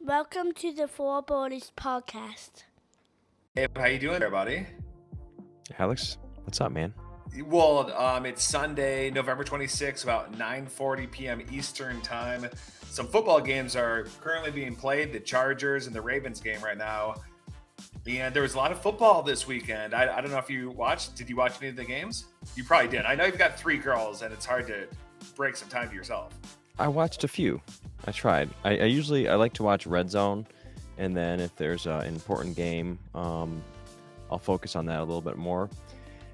Welcome to the Fore podcast. Hey, how you doing there, buddy? Alex, what's up, man? Well, it's Sunday, November 26th, about 9:40 p.m. Eastern time. Some football games are currently being played, the Chargers and the Ravens game right now. And there was a lot of football this weekend. I don't know if you watched. Did you watch any of the games? You probably did. I know you've got 3 girls, and it's hard to break some time to yourself. I watched a few. I tried. I usually like to watch Red Zone, and then if there's an important game, I'll focus on that a little bit more.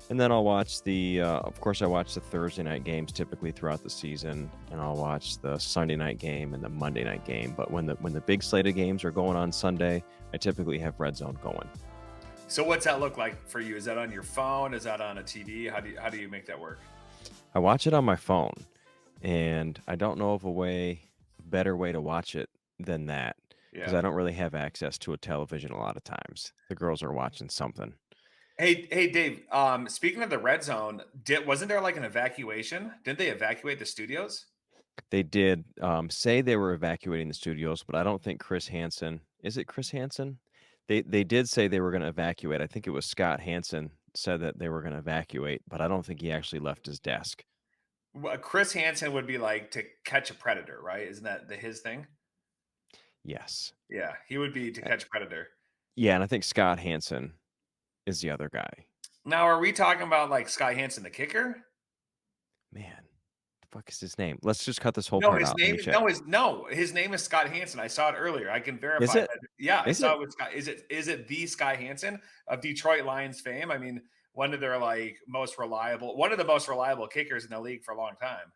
And then I'll watch of course, I watch the Thursday night games typically throughout the season, and I'll watch the Sunday night game and the Monday night game. But when the big slate of games are going on Sunday, I typically have Red Zone going. So what's that look like for you? Is that on your phone? Is that on a TV? How do you make that work? I watch it on my phone, and I don't know of a better way to watch it than that because Yeah. I don't really have access to a television a lot of times. The girls are watching something. Hey, Dave. Speaking of the red zone, wasn't there like an evacuation? Didn't they evacuate the studios? They did say they were evacuating the studios, but I don't think Chris Hansen. Is it Chris Hansen? They did say they were going to evacuate. I think it was Scott Hansen said that they were going to evacuate, but I don't think he actually left his desk. Well, Chris Hansen would be like to catch a predator, right? Isn't that his thing? Yes. Yeah, he would be to catch a predator. Yeah, and I think Scott Hansen is the other guy. Now, are we talking about like Sky Hansen, the kicker? Man, the fuck is his name? Let's just cut this whole No, part his out. Let name me check. his name is Scott Hansen. I saw it earlier. I can Is verify it? that. Yeah, I Is saw it? it with Scott. Is it the Sky Hansen of Detroit Lions fame? I mean, one of their one of the most reliable kickers in the league for a long time.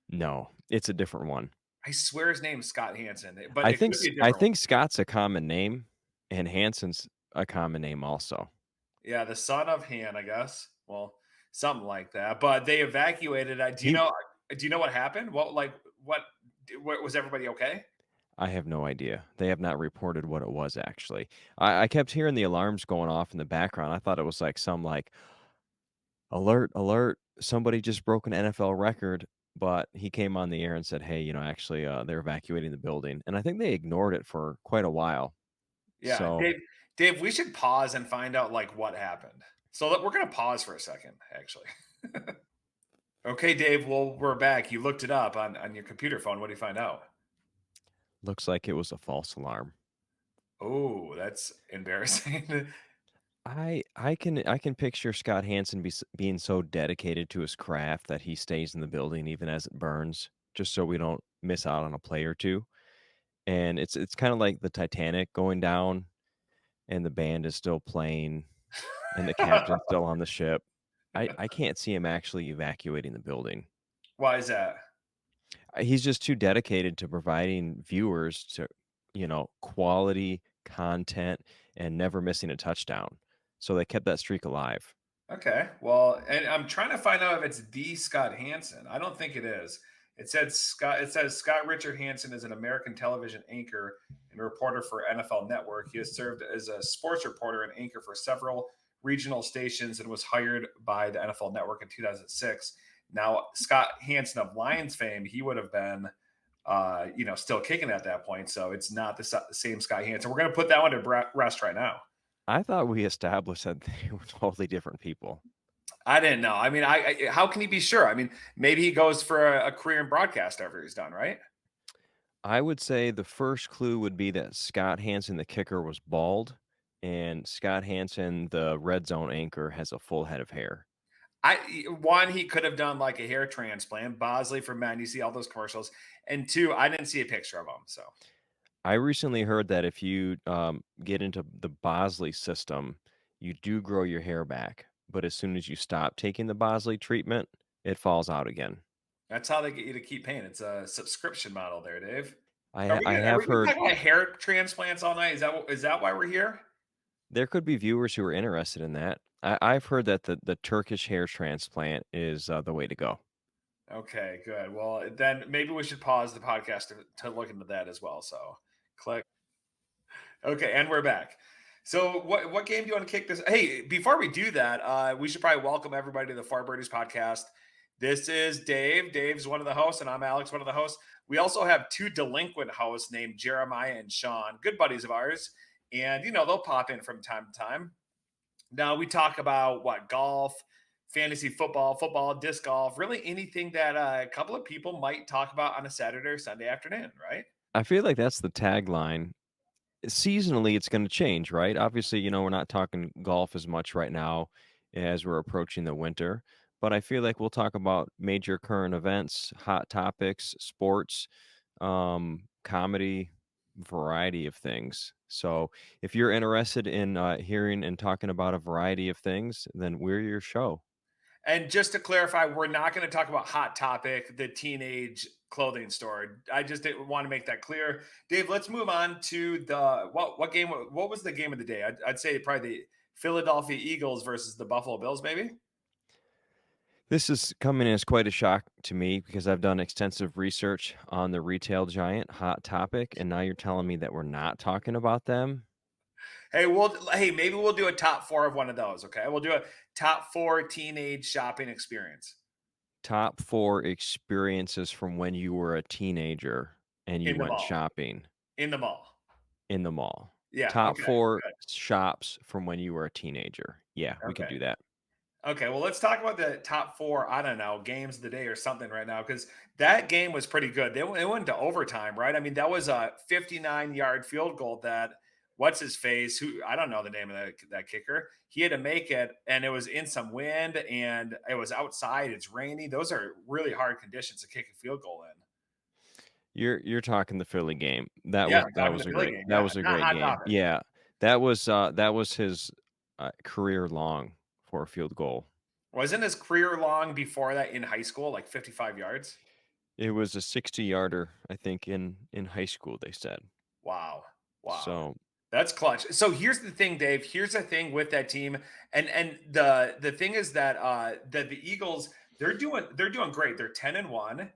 No, it's a different one. I swear his name is Scott Hansen, but I it think could be a I different one. think Scott's a common name, and Hansen's a common name also. Yeah, the son of Han, I guess. Well, something like that. But they evacuated. Do you He know? Do you know what happened? What was everybody okay? I have no idea. They have not reported what it was actually. I kept hearing the alarms going off in the background. I thought it was like some like alert, alert, somebody just broke an NFL record. But he came on the air and said, "Hey, actually, they're evacuating the building." And I think they ignored it for quite a while. Yeah, So Dave, we should pause and find out like what happened. So we're gonna pause for a second, actually. Okay, Dave. Well, we're back. You looked it up on your computer phone. What do you find out? looks like it was a false alarm. Oh, that's embarrassing. I can picture Scott Hansen being so dedicated to his craft that he stays in the building even as it burns, just so we don't miss out on a play or two. And it's kind of like the Titanic going down, and the band is still playing, and the captain's still on the ship. I can't see him actually evacuating the building. Why is that? He's just too dedicated to providing viewers to, quality content and never missing a touchdown. So they kept that streak alive. Okay. Well, and I'm trying to find out if it's the Scott Hansen. I don't think it is. It says Scott Richard Hansen is an American television anchor and reporter for NFL Network. He has served as a sports reporter and anchor for several regional stations and was hired by the NFL Network in 2006. Now, Scott Hansen of Lions fame, he would have been still kicking at that point. So it's not the same Scott Hansen. We're going to put that one to rest right now. I thought we established that they were totally different people. I didn't know. I mean, how can he be sure? I mean, maybe he goes for a career in broadcast after he's done, right? I would say the first clue would be that Scott Hansen, the kicker, was bald, and Scott Hansen, the red zone anchor, has a full head of hair. He could have done like a hair transplant, Bosley for men. You see all those commercials, and 2, I didn't see a picture of him. So I recently heard that if you get into the Bosley system, you do grow your hair back, but as soon as you stop taking the Bosley treatment, it falls out again. that's how they get you to keep paying. It's a subscription model, there, Dave. I Are have we gonna heard talk about hair transplants all night? Is that why we're here? there could be viewers who are interested in that. I've heard that the Turkish hair transplant is the way to go. Okay, good. Well, then maybe we should pause the podcast to look into that as well. So click. Okay, and we're back. So, what game do you want to kick this? Hey, before we do that, we should probably welcome everybody to the Far podcast. This is Dave. Dave's one of the hosts, and I'm Alex, one of the hosts. We also have two delinquent hosts named Jeremiah and Sean, good buddies of ours. And, they'll pop in from time to time. Now, we talk about what golf, fantasy football, disc golf, really anything that a couple of people might talk about on a Saturday or Sunday afternoon, right? I feel like that's the tagline. Seasonally, it's gonna change, right? Obviously, we're not talking golf as much right now as we're approaching the winter, but I feel like we'll talk about major current events, hot topics, sports, comedy, variety of things. So, if you're interested in hearing and talking about a variety of things, then we're your show. And just to clarify, we're not going to talk about Hot Topic, the teenage clothing store. I just didn't want to make that clear. Dave, let's move on to the what game? What was the game of the day? I'd say probably the Philadelphia Eagles versus the Buffalo Bills, maybe. This is coming as quite a shock to me because I've done extensive research on the retail giant Hot Topic, and now you're telling me that we're not talking about them? Hey, maybe we'll do a top four of one of those. Okay, we'll do a top four teenage shopping experience Top 4 experiences from when you were a teenager and you in the went mall. shopping In the mall. in the mall. Yeah. Top Okay. 4 shops from when you were a teenager. Yeah, we could Okay. do that. Okay, well, let's talk about the top four. I don't know, games of the day or something right now because that game was pretty good. It went to overtime, right? I mean, that was a 59-yard field goal that what's his face? Who I don't know the name of that kicker. He had to make it, and it was in some wind, and it was outside. It's rainy. Those are really hard conditions to kick a field goal in. You're talking the Philly game. That Yeah, was I'm that talking the was a Philly great game. that Yeah, was a not great hot game. topic. Yeah. That was his career long for a field goal. Wasn't his career long before that in high school, like 55 yards? It was a 60-yarder, I think, in high school, they said. Wow, wow. So, That's clutch. So here's the thing, Dave. Here's the thing with that team, and the thing is that that the Eagles they're doing great. They're 10-1.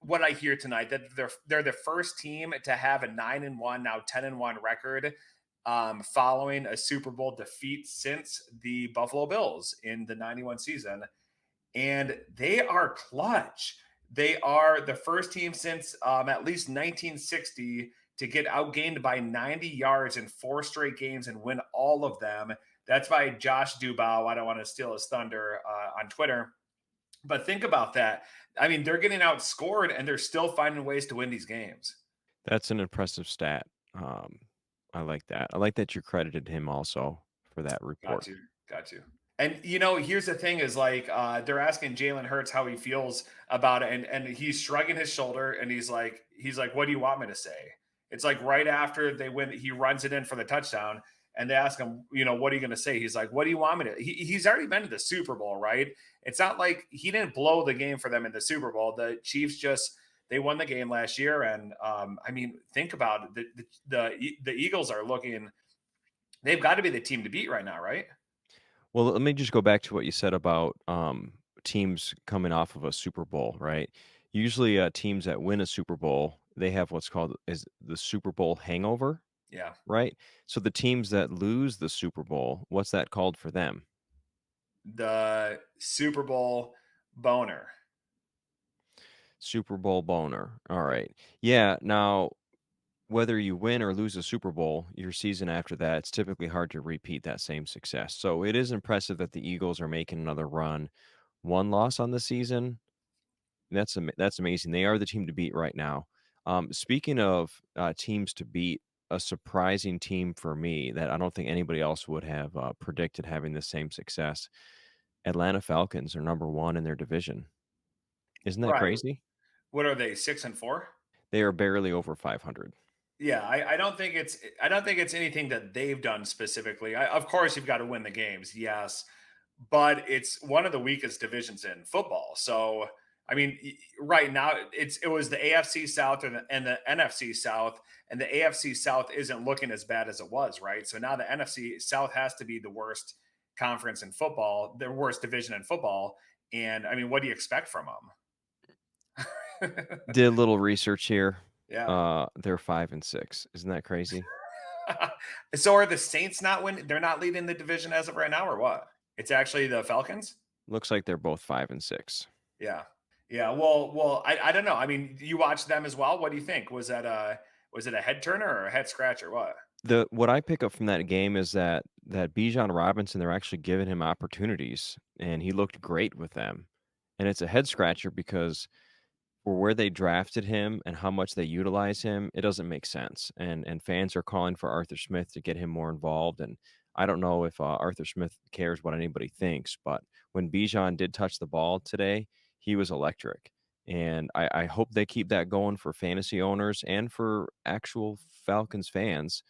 What I hear tonight that they're the first team to have a 9-1 now 10-1 record, following a Super Bowl defeat since the Buffalo Bills in the 91 season, and they are clutch. They are the first team since at least 1960 to get outgained by 90 yards in four straight games and win all of them. That's by Josh Dubow. I don't want to steal his thunder on Twitter, but think about that. I mean, they're getting outscored and they're still finding ways to win these games. that's an impressive stat. Um, I like that. I like that you credited him also for that Got report. you. Got you. And here's the thing: is like they're asking Jalen Hurts how he feels about it, and he's shrugging his shoulder, and he's like, "What do you want me to say?" It's like right after they win, he runs it in for the touchdown, and they ask him, "What are you going to say?" He's like, "What do you want me to?" He's already been to the Super Bowl, right? It's not like he didn't blow the game for them in the Super Bowl. The Chiefs just they won the game last year, and I mean, think about it. The Eagles are looking; they've got to be the team to beat right now, right? Well, let me just go back to what you said about teams coming off of a Super Bowl, right? Usually, teams that win a Super Bowl, they have what's called is the Super Bowl hangover, Yeah. right? So the teams that lose the Super Bowl, what's that called for them? The Super Bowl boner. Super Bowl boner. All right. Yeah. Now, whether you win or lose a Super Bowl, your season after that, it's typically hard to repeat that same success. So it is impressive that the Eagles are making another run. One loss on the season, that's amazing. They are the team to beat right now. Speaking of teams to beat, a surprising team for me that I don't think anybody else would have predicted having the same success. Atlanta Falcons are number one in their division. Isn't that Right. crazy? What are they? 6-4? They are barely over 500. Yeah, I don't think it's anything that they've done specifically. Of course, you've got to win the games, yes, but it's one of the weakest divisions in football. So, I mean, right now it was the AFC South and the NFC South, and the AFC South isn't looking as bad as it was, right? So now the NFC South has to be the worst conference in football, the worst division in football. And I mean, what do you expect from them? Did a little research here. Yeah. They're 5-6. Isn't that crazy? So are the Saints not winning? They're not leading the division as of right now, or what? It's actually the Falcons. Looks like they're both 5-6. Yeah. Yeah. Well, I don't know. I mean, you watched them as well. What do you think? Was it a head turner or a head scratcher? What? The what I pick up from that game is that Bijan Robinson, they're actually giving him opportunities, and he looked great with them. And it's a head scratcher because for where they drafted him and how much they utilize him, it doesn't make sense. And fans are calling for Arthur Smith to get him more involved. And I don't know if Arthur Smith cares what anybody thinks, but when Bijan did touch the ball today, he was electric. And I hope they keep that going for fantasy owners and for actual Falcons fans.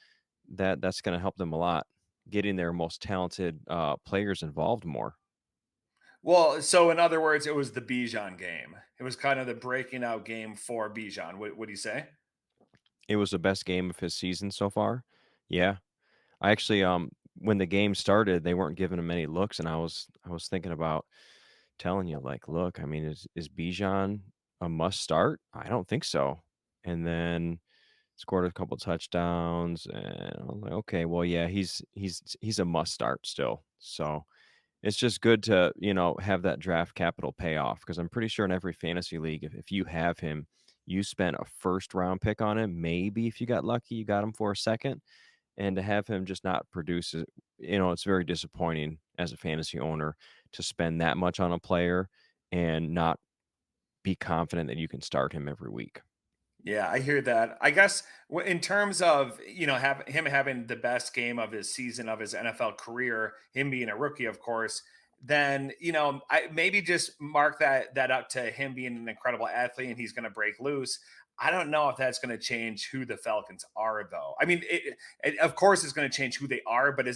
That's going to help them a lot, getting their most talented players involved more. Well, so in other words, it was the Bijan game. It was kind of the breaking out game for Bijan. What do you say? It was the best game of his season so far. Yeah, I actually, when the game started, they weren't giving him any looks, and I was thinking about telling you, like, "Look, I mean, is Bijan a must start? I don't think so." And then scored a couple touchdowns, and I was like, "Okay, well, yeah, he's a must start still." So it's just good to, have that draft capital pay off because I'm pretty sure in every fantasy league, if you have him, you spent a first round pick on him. Maybe if you got lucky, you got him for a second, and to have him just not produce it, it's very disappointing as a fantasy owner to spend that much on a player and not be confident that you can start him every week. Yeah, I hear that. I guess in terms of have him having the best game of his season of his NFL career, him being a rookie, of course, then I maybe just mark that up to him being an incredible athlete and he's going to break loose. I don't know if that's going to change who the Falcons are, though. I mean, of course, it's going to change who they are, but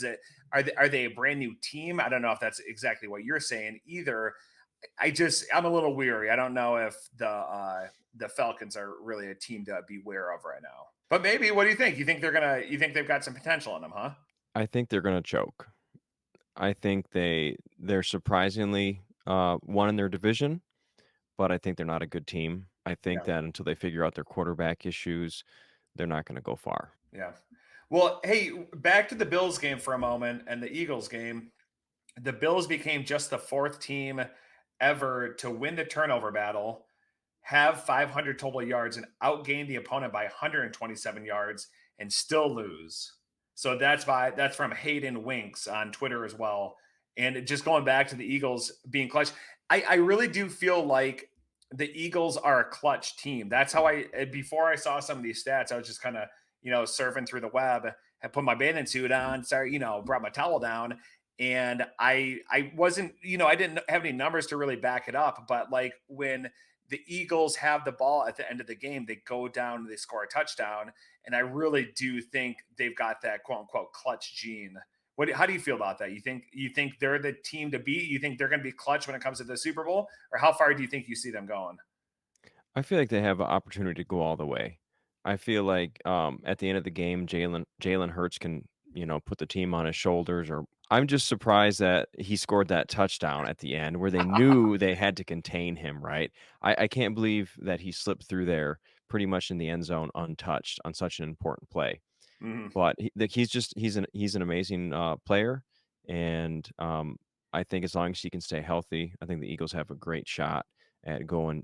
are they a brand new team? I don't know if that's exactly what you're saying either. I'm a little weary. I don't know if the Falcons are really a team to beware of right now. But maybe. What do you think? You think they've got some potential in them, huh? I think they're going to choke. I think they're surprisingly one in their division, but I think they're not a good team. I think Yeah. that until they figure out their quarterback issues, they're not going to go far. Yeah. Well, hey, back to the Bills game for a moment and the Eagles game. The Bills became just the fourth team ever to win the turnover battle, have 500 total yards, and outgain the opponent by 127 yards and still lose. So that's from Hayden Winks on Twitter as well. And just going back to the Eagles being clutch, I really do feel like the Eagles are a clutch team. That's how before I saw some of these stats, I was just kind of surfing through the web, had put my bathing suit on, sorry, brought my towel down, and I wasn't, I didn't have any numbers to really back it up, but like when the Eagles have the ball at the end of the game, they go down, they score a touchdown, and I really do think they've got that quote unquote clutch gene. How do you feel about that? You think they're the team to beat? You think they're going to be clutch when it comes to the Super Bowl, or how far do you think you see them going? I feel like they have an opportunity to go all the way. I feel like at the end of the game, Jalen Hurts can put the team on his shoulders. Or I'm just surprised that he scored that touchdown at the end where they knew they had to contain him. Right? I can't believe that he slipped through there pretty much in the end zone untouched on such an important play. Mhm. But he's an amazing player, and I think as long as he can stay healthy, I think the Eagles have a great shot at going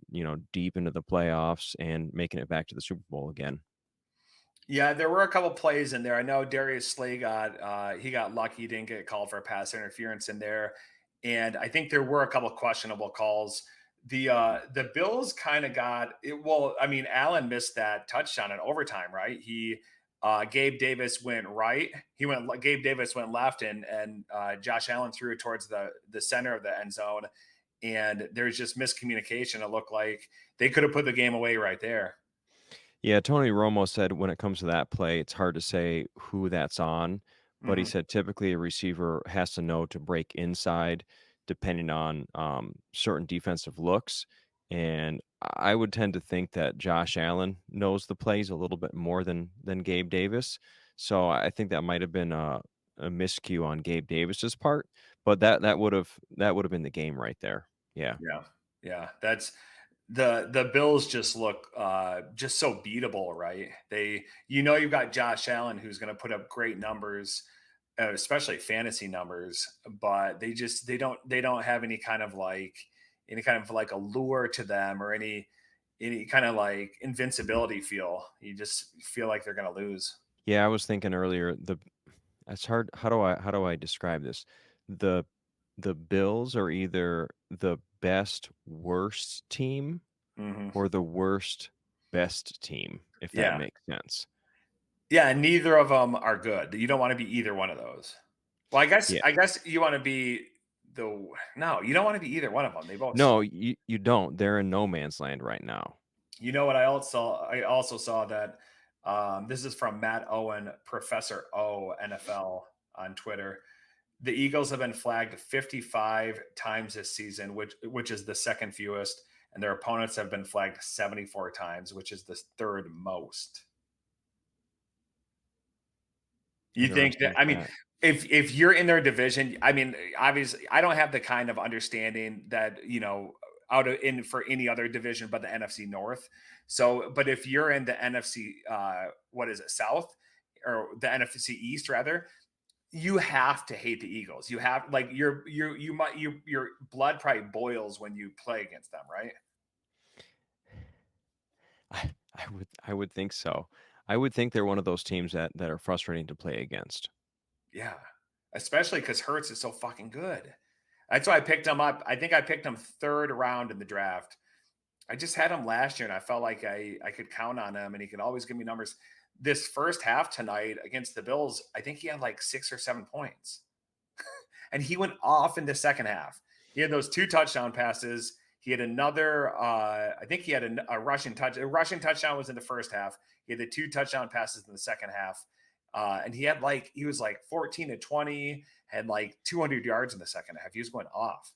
deep into the playoffs and making it back to the Super Bowl again. Yeah, there were a couple plays in there. I know Darius Slay got lucky, he didn't get called for pass interference in there, and I think there were a couple questionable calls. The Bills kind of got it. Well, I mean, Allen missed that touchdown in overtime, right? Gabe Davis went right. Gabe Davis went left, and Josh Allen threw it towards the center of the end zone, and there's just miscommunication. It looked like they could have put the game away right there. Yeah, Tony Romo said when it comes to that play, it's hard to say who that's on, but he Mhm. said typically a receiver has to know to break inside depending on certain defensive looks. And I would tend to think that Josh Allen knows the plays a little bit more than Gabe Davis. So I think that might have been a miscue on Gabe Davis's part, but that would have been the game right there. Yeah. Yeah, yeah, that's the Bills just look just so beatable, right? You've got Josh Allen who's going to put up great numbers. especially fantasy numbers, but they don't have any kind of like allure to them or any kind of like invincibility feel. You just feel like they're going to lose. Yeah, I was thinking earlier, it's hard. How do I describe this? The the Bills are either the best worst team Hmm. or the worst best team, if that Yeah. makes sense. Yeah. And neither of them are good. You don't want to be either one of those. Well, Yeah. I guess you want to be the, no, you don't want to be either one of them. They both No, suck. you don't. They're in no man's land right now. You know what I also saw that this is from Matt Owen, Professor O NFL on Twitter. The Eagles have been flagged 55 times this season, which is the second fewest, and their opponents have been flagged 74 times, which is the third most. You think Interesting that? with I mean, that. if you're in their division, I mean, obviously, I don't have the kind of understanding that out of in for any other division but the NFC North. So, but if you're in the NFC, what is it, South or the NFC East rather, you have to hate the Eagles. You have like your blood probably boils when you play against them, right? I would think so. I would think they're one of those teams that are frustrating to play against. Yeah, especially because Hurts is so fucking good. That's why I picked him up. I think I picked him third round in the draft. I just had him last year, and I felt like I could count on him, and he could always give me numbers. This first half tonight against the Bills, I think he had like 6 or 7 points, and he went off in the second half. He had those 2 touchdown passes. He had another. I think he had a rushing touch. A rushing touchdown was in the first half. He had the 2 touchdown passes in the second half, and he was like 14 to 20, had like 200 yards in the second half. He was going off.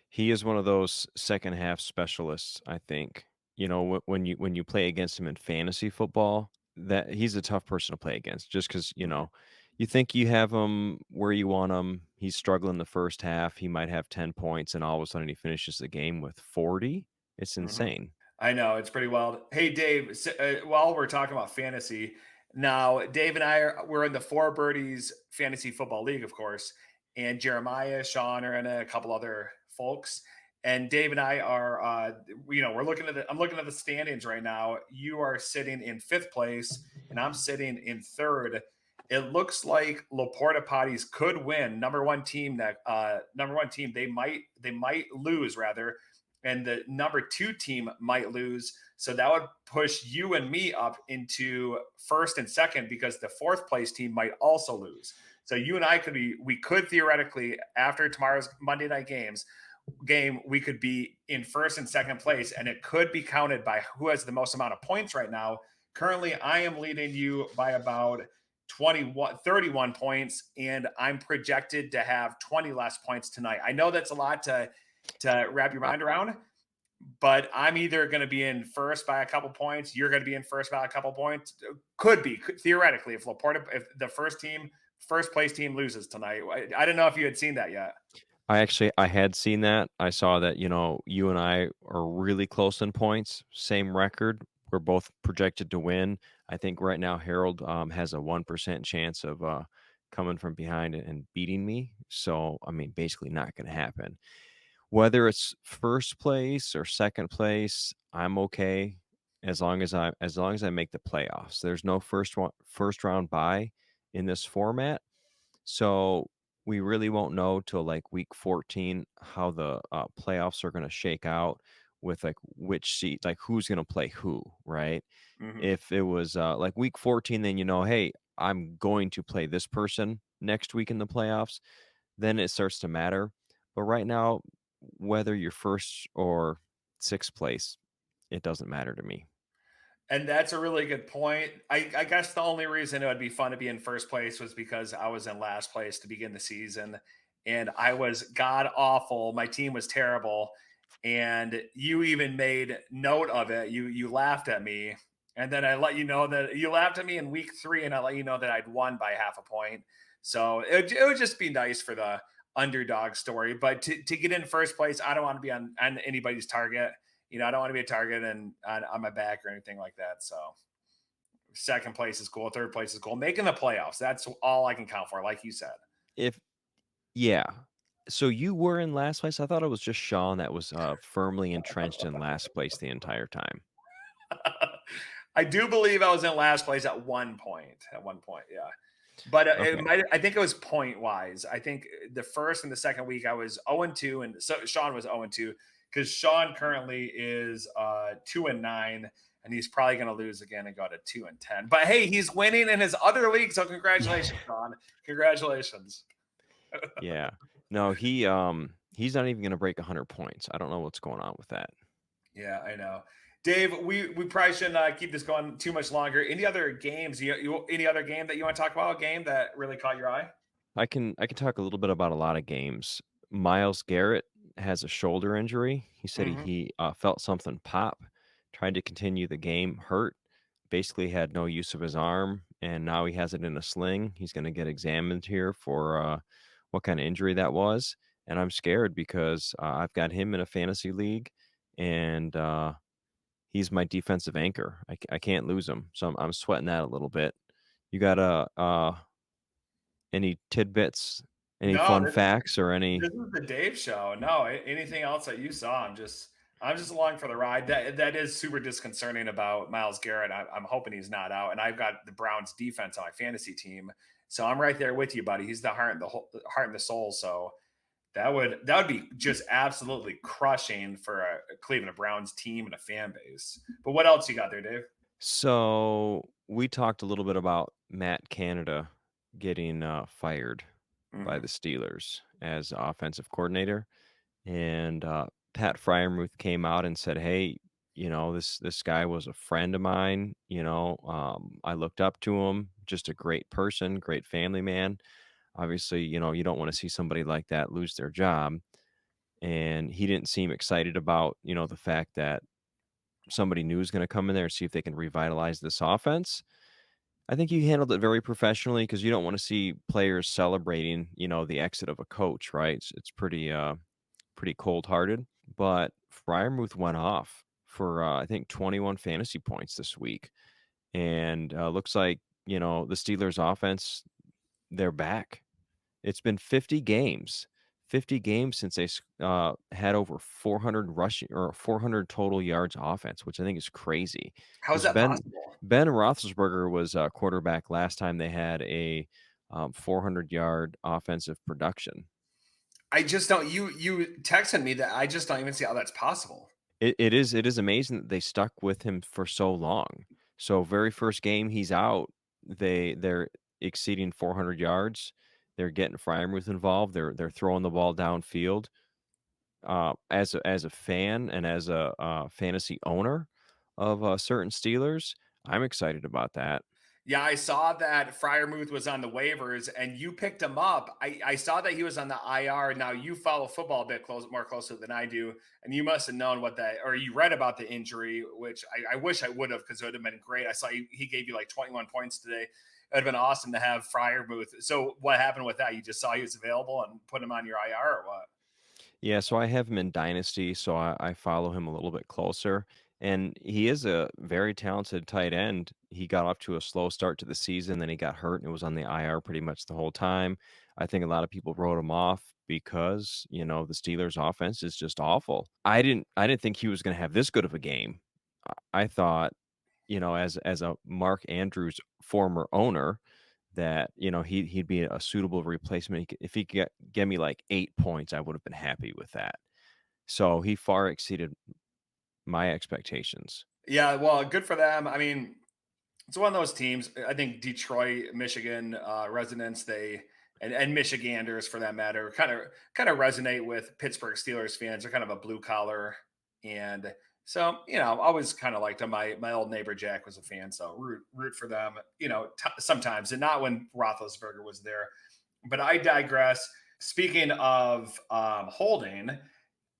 He is one of those second half specialists, I think. When you play against him in fantasy football, that he's a tough person to play against just because, you think you have him where you want him. He's struggling the first half. He might have 10 points, and all of a sudden he finishes the game with 40. It's Mhm. insane. I know it's pretty wild. Hey, Dave. While we're talking about fantasy, now Dave and we're in the Four Birdies Fantasy Football League, of course, and Jeremiah, Sean are in a couple other folks. And Dave and I are, we're looking at I'm looking at the standings right now. You are sitting in fifth place, and I'm sitting in third. It looks like Laporta Potties could win. Number one team. They might lose rather, and the number two team might lose. So that would push you and me up into first and second because the fourth place team might also lose. So you and I we could theoretically, after tomorrow's Monday night game, we could be in first and second place, and it could be counted by who has the most amount of points right now. Currently, I am leading you by about 31 points, and I'm projected to have 20 less points tonight. I know that's a lot to wrap your Uh, mind around, but I'm either going to be in first by a couple points. You're going to be in first by a couple points. Theoretically, if the first place team loses tonight. I don't know if you had seen that yet. I had seen that. I saw that, you and I are really close in points, same record. We're both projected to win. I think right now Harold has a 1% chance of coming from behind and beating me. So, I mean, basically not going to happen. Whether it's first place or second place, I'm okay as long as I make the playoffs. There's no first round bye in this format. So we really won't know till like week 14 how the playoffs are going to shake out with like which seat, like who's going to play who, right? Mm-hmm. If it was like week 14, then hey, I'm going to play this person next week in the playoffs, then it starts to matter. But right now, whether you're first or sixth place, it doesn't matter to me. And that's a really good point. I guess the only reason it would be fun to be in first place was because I was in last place to begin the season, and I was god awful. My team was terrible, and you even made note of it. You laughed at me, and then I let you know that you laughed at me in week 3, and I let you know that I'd won by half a point. So it would just be nice for the underdog story. But to get in first place, I don't want to be on anybody's target. I don't want to be a target and on my back or anything like that. So second place is cool, third place is cool. Making the playoffs, that's all I can count for, like you said. If Yeah. So you were in last place? I thought it was just Sean that was, firmly entrenched in last place the entire time. I do believe I was in last place at one point. Yeah. But it Okay. might. I think it was point wise. I think the first and the second week I was 0-2, and so Sean was 0-2 because Sean currently is 2-9, and he's probably going to lose again and go to 2-10. But hey, he's winning in his other league, so congratulations, Sean. Congratulations. Yeah. No, he's not even gonna break 100 points. I don't know what's going on with that. Yeah, I know. Dave, we probably shouldn't keep this going too much longer. Any other games? Any other game that you want to talk about? A game that really caught your eye? I can talk a little bit about a lot of games. Miles Garrett has a shoulder injury. He said Hmm. felt something pop, tried to continue the game, hurt, basically had no use of his arm, and now he has it in a sling. He's gonna get examined here for, what kinda injury that was, and I'm scared because, I've got him in a fantasy league, and, he's my defensive anchor. I can't lose him, so I'm sweating that a little bit. You got, any tidbits, any No, fun facts, or this any is the Dave show. No, anything else that you saw? I'm just along for the ride. That is super disconcerting about Miles Garrett. I'm hoping he's not out, and I've got the Browns defense on my fantasy team, so I'm right there with you, buddy. He's the the heart and the soul. So that would be just absolutely crushing for a Cleveland Browns team and a fan base. But what else you got there, Dave? So, we talked a little bit about Matt Canada getting, fired by Hmm. the Steelers as offensive coordinator, and, Pat Freiermuth came out and said, "Hey, this guy was a friend of mine, I looked up to him, just a great person, great family man." Obviously, you don't wanna see somebody like that lose their job, and he didn't seem excited about, the fact that somebody new is gonna come in there and see if they can revitalize this offense. I think he handled it very professionally because you don't wanna see players celebrating, the exit of a coach, right? It's pretty cold-hearted, but Freiermuth went off for, I think 21 fantasy points this week, and, looks like, the Steelers' offense, they're back. It's been 50 games since they had over 400 rushing or 400 total yards offense, which I think is crazy. How is Because that possible? Ben Roethlisberger was quarterback last time they had a 400-yard offensive production. I just don't. You texted me that. I just don't even see how that's possible. It is amazing that they stuck with him for so long. So very first game he's out, they're exceeding 400 yards. They're getting Freiermuth involved. They're throwing the ball downfield. As a fan and as a fantasy owner of certain Steelers, I'm excited about that. Yeah, I saw that Fryermuth was on the waivers and you picked him up. I saw that he was on the IR. Now you follow football a bit more closely than I do, and you must have known what that, or you read about the injury, which I wish I would have because it would have been great. I saw he gave you like 21 points today. It would have been awesome to have Fryermuth. So what happened with that? You just saw he was available and put him on your IR or what? Yeah, so I have him in Dynasty, so I follow him a little bit closer. And he is a very talented tight end. He got off to a slow start to the season, then he got hurt and was on the IR pretty much the whole time. I think a lot of people wrote him off because, the Steelers offense is just awful. I didn't think he was gonna have this good of a game. I thought, as a Mark Andrews former owner, that, he'd be a suitable replacement. If he could get me like 8 points, I would have been happy with that. So he far exceeded my expectations. Yeah, well, good for them. I mean, it's one of those teams. I think Detroit, Michigan residents, they and Michiganders for that matter, kind of resonate with Pittsburgh Steelers fans. They're kind of a blue collar, and so I always kind of liked them. My old neighbor Jack was a fan, so root for them. Sometimes, and not when Roethlisberger was there. But I digress. Speaking of holding,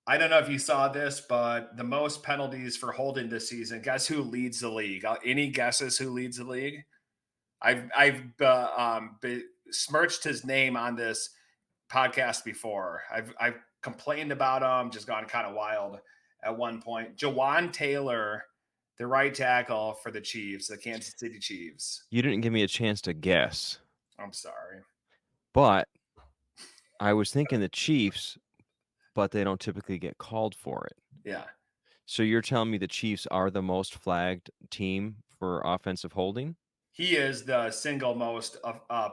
I don't know if you saw this, but the most penalties for holding this season. Guess who leads the league? Any guesses who leads the league? I've besmirched his name on this podcast before. I've complained about him, just gone kind of wild at one point. Jawaan Taylor, the right tackle for the Chiefs, the Kansas City Chiefs. You didn't give me a chance to guess, I'm sorry. but I was thinking the Chiefs, but they don't typically get called for it. Yeah. So you're telling me the Chiefs are the most flagged team for offensive holding? He is the single most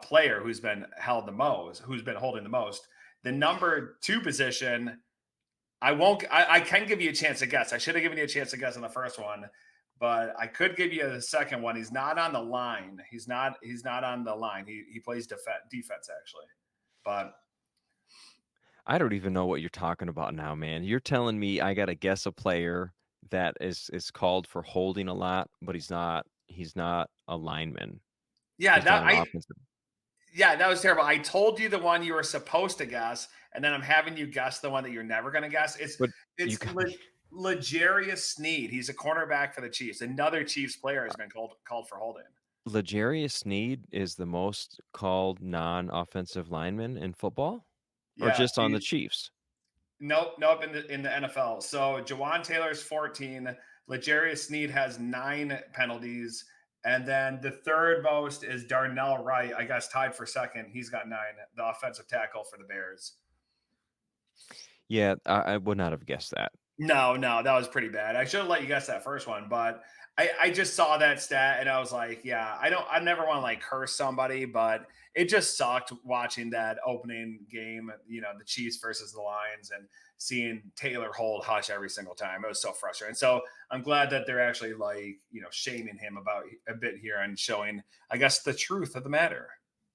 player who's been held the most, who's been holding the most. The number 2 position, I can give you a chance to guess. I should have given you a chance to guess on the first one, but I could give you the second one. He's not on the line. He's not on the line. He plays defense actually. But I don't even know what you're talking about now, man. You're telling me I got to guess a player that is called for holding a lot, but he's not a lineman. yeah, He's not an offensive. that was terrible. I told you the one you were supposed to guess, and then I'm having you guess the one that you're never going to guess. But It's L'Jarius Sneed. He's a cornerback for the Chiefs. Another Chiefs player has been called for holding. L'Jarius Sneed is the most called non-offensive lineman in football, or Yeah, just on the Chiefs? Nope, in the NFL. So Jawaan Taylor's 14. L'Jarius Sneed has 9 penalties. And then the third most is Darnell Wright, I guess tied for second. He's got 9, the offensive tackle for the Bears. Yeah, I would not have guessed that. No, that was pretty bad. I should have let you guess that first one, but I just saw that stat and I was like, yeah, I never want to like curse somebody, but it just sucked watching that opening game, the Chiefs versus the Lions and seeing Taylor hold hush every single time. It was so frustrating. So I'm glad that they're actually like, shaming him about a bit here and showing, I guess, the truth of the matter.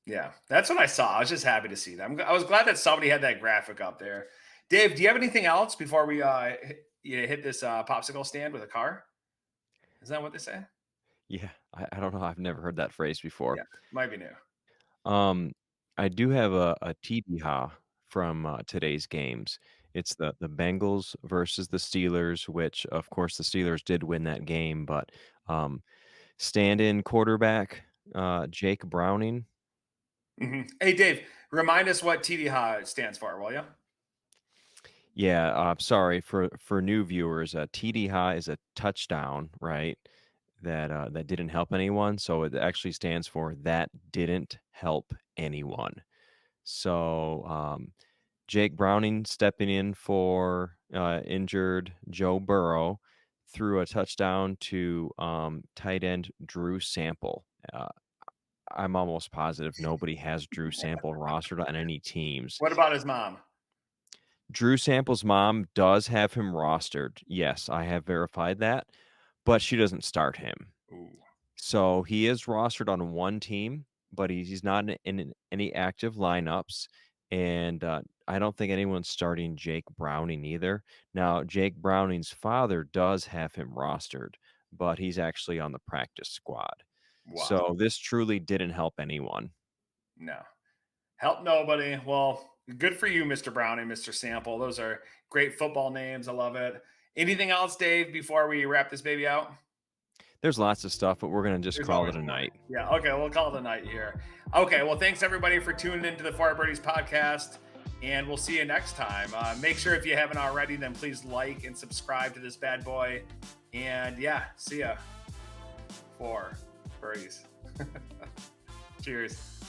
Yeah, that's what I saw. I was just happy to see that. I was glad that somebody had that graphic up there. Dave, do you have anything else before we hit this popsicle stand with a car? Is that what they say? Yeah, I don't know. I've never heard that phrase before. Yeah, might be new. I do have a TBH from today's games. It's the Bengals versus the Steelers, which of course the Steelers did win that game, but stand-in quarterback Jake Browning. Hey, Dave, remind us what TDH stands for, will you? Yeah, sorry for new viewers. TDH is a touchdown, right? That didn't help anyone. So it actually stands for that didn't help anyone. So Jake Browning stepping in for injured Joe Burrow threw a touchdown to tight end Drew Sample. I'm almost positive nobody has Drew Sample rostered on any teams. What about his mom? Drew Sample's mom does have him rostered. Yes, I have verified that, but she doesn't start him. Ooh. So he is rostered on one team, but he's not in any active lineups. And I don't think anyone's starting Jake Browning either. Now, Jake Browning's father does have him rostered, but he's actually on the practice squad. Wow. So this truly didn't help anyone. No. Help nobody. Well, good for you, Mr. Browning, Mr. Sample. Those are great football names. I love it. Anything else, Dave, before we wrap this baby out? There's lots of stuff, but we're going to just call it a night. Yeah, okay, we'll call it a night here. Okay, well, thanks everybody for tuning into the Fore Birdies podcast, and we'll see you next time. Make sure if you haven't already, then please like and subscribe to this bad boy. And yeah, see ya. Fore Birdies. Cheers.